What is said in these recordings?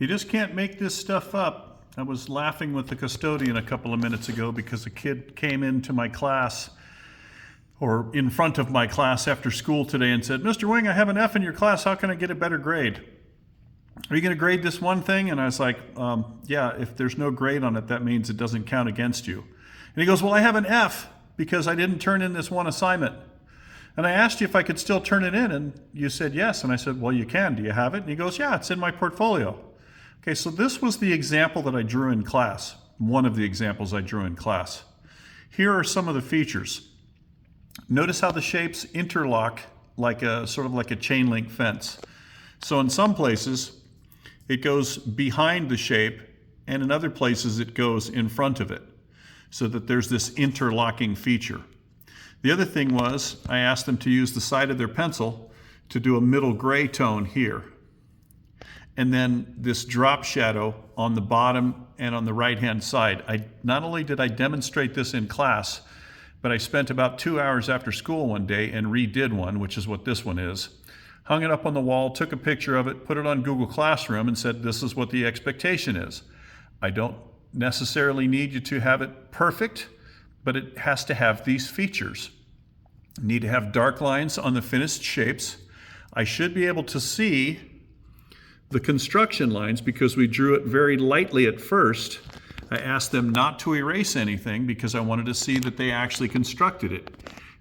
You just can't make this stuff up. I was laughing with the custodian a couple of minutes ago because a kid came into my class, or in front of my class after school today, and said, "Mr. Wing, I have an F in your class. How can I get a better grade? Are you going to grade this one thing?" And I was like, yeah, if there's no grade on it, that means it doesn't count against you. And he goes, "Well, I have an F because I didn't turn in this one assignment. And I asked you if I could still turn it in, and you said yes." And I said, "Well, you can. Do you have it?" And he goes, "Yeah, it's in my portfolio." Okay, so this was the example that I drew in class, one of the examples I drew in class. Here are some of the features. Notice how the shapes interlock like a sort of like a chain link fence. So in some places, it goes behind the shape, and in other places it goes in front of it, so that there's this interlocking feature. The other thing was, I asked them to use the side of their pencil to do a middle gray tone here. And then this drop shadow on the bottom and on the right-hand side. Not only did I demonstrate this in class, but I spent about 2 hours after school one day and redid one, which is what this one is. Hung it up on the wall, took a picture of it, put it on Google Classroom, and said, this is what the expectation is. I don't necessarily need you to have it perfect, but it has to have these features. You need to have dark lines on the finished shapes. I should be able to see the construction lines because we drew it very lightly at first. I asked them not to erase anything because I wanted to see that they actually constructed it.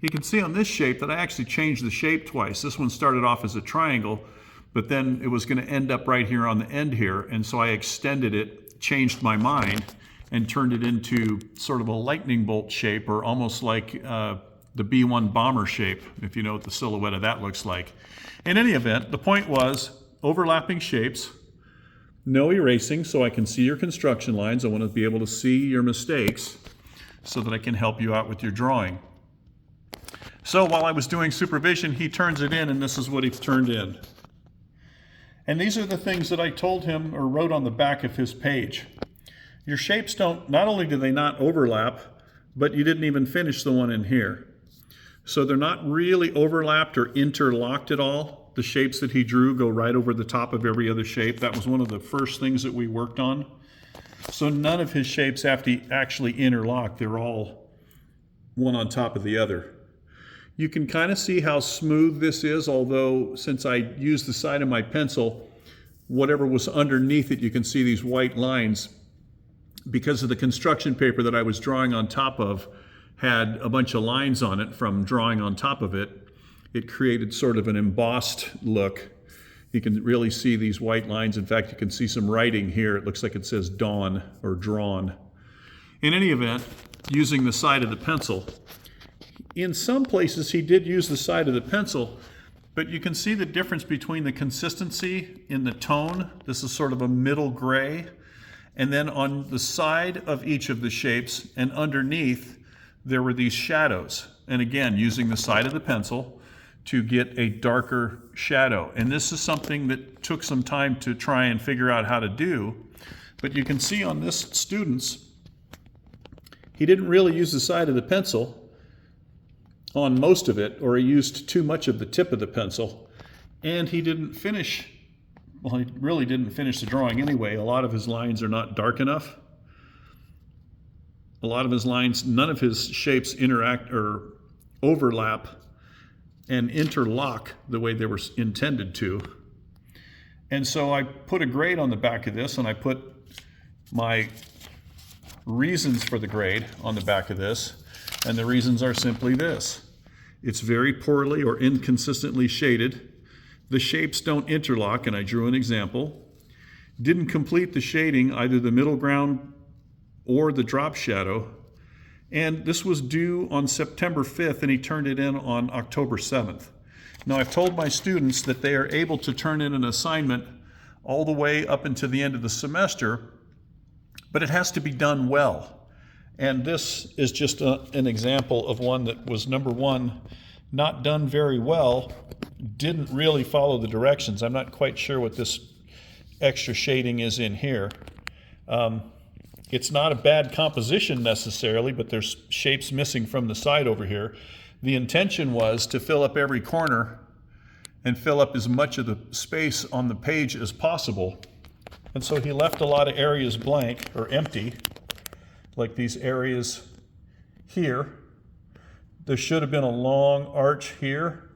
You can see on this shape that I actually changed the shape twice. This one started off as a triangle, but then it was going to end up right here on the end here, and so I extended it, changed my mind, and turned it into sort of a lightning bolt shape, or almost like the B-1 bomber shape, if you know what the silhouette of that looks like. In any event, the point was overlapping shapes, no erasing, so I can see your construction lines. I want to be able to see your mistakes so that I can help you out with your drawing. So while I was doing supervision, he turns it in, and this is what he turned in. And these are the things that I told him or wrote on the back of his page. Your shapes don't, not only do they not overlap, but you didn't even finish the one in here. So they're not really overlapped or interlocked at all. The shapes that he drew go right over the top of every other shape. That was one of the first things that we worked on. So none of his shapes have to actually interlock. They're all one on top of the other. You can kind of see how smooth this is, although since I used the side of my pencil, whatever was underneath it, you can see these white lines because of the construction paper that I was drawing on top of had a bunch of lines on it from drawing on top of it. It created sort of an embossed look. You can really see these white lines. In fact, you can see some writing here. It looks like it says dawn or drawn. In any event, using the side of the pencil. In some places, he did use the side of the pencil, but you can see the difference between the consistency in the tone. This is sort of a middle gray. And then on the side of each of the shapes and underneath, there were these shadows. And again, using the side of the pencil to get a darker shadow. And this is something that took some time to try and figure out how to do. But you can see on this student's, he didn't really use the side of the pencil on most of it, or he used too much of the tip of the pencil. And he didn't finish, well, he really didn't finish the drawing anyway. A lot of his lines are not dark enough. A lot of his lines, none of his shapes interact or overlap and interlock the way they were intended to. And so I put a grade on the back of this, and I put my reasons for the grade on the back of this, and the reasons are simply this. It's very poorly or inconsistently shaded. The shapes don't interlock, and I drew an example. Didn't complete the shading, either the middle ground or the drop shadow. And this was due on September 5th, and he turned it in on October 7th. Now, I've told my students that they are able to turn in an assignment all the way up until the end of the semester, but it has to be done well. And this is just an example of one that was, number one, not done very well, didn't really follow the directions. I'm not quite sure what this extra shading is in here. It's not a bad composition necessarily, but there's shapes missing from the side over here. The intention was to fill up every corner and fill up as much of the space on the page as possible. And so he left a lot of areas blank or empty, like these areas here. There should have been a long arch here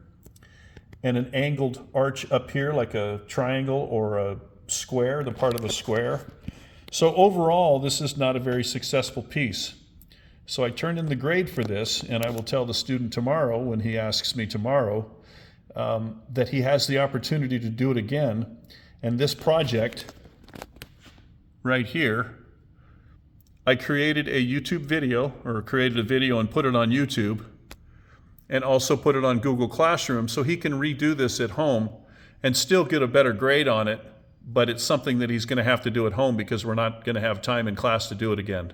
and an angled arch up here, like a triangle or a square, the part of a square. So overall, this is not a very successful piece. So I turned in the grade for this, and I will tell the student tomorrow, when he asks me tomorrow, that he has the opportunity to do it again. And this project right here, I created a YouTube video, or created a video and put it on YouTube, and also put it on Google Classroom, so he can redo this at home and still get a better grade on it, but it's something that he's going to have to do at home because we're not going to have time in class to do it again.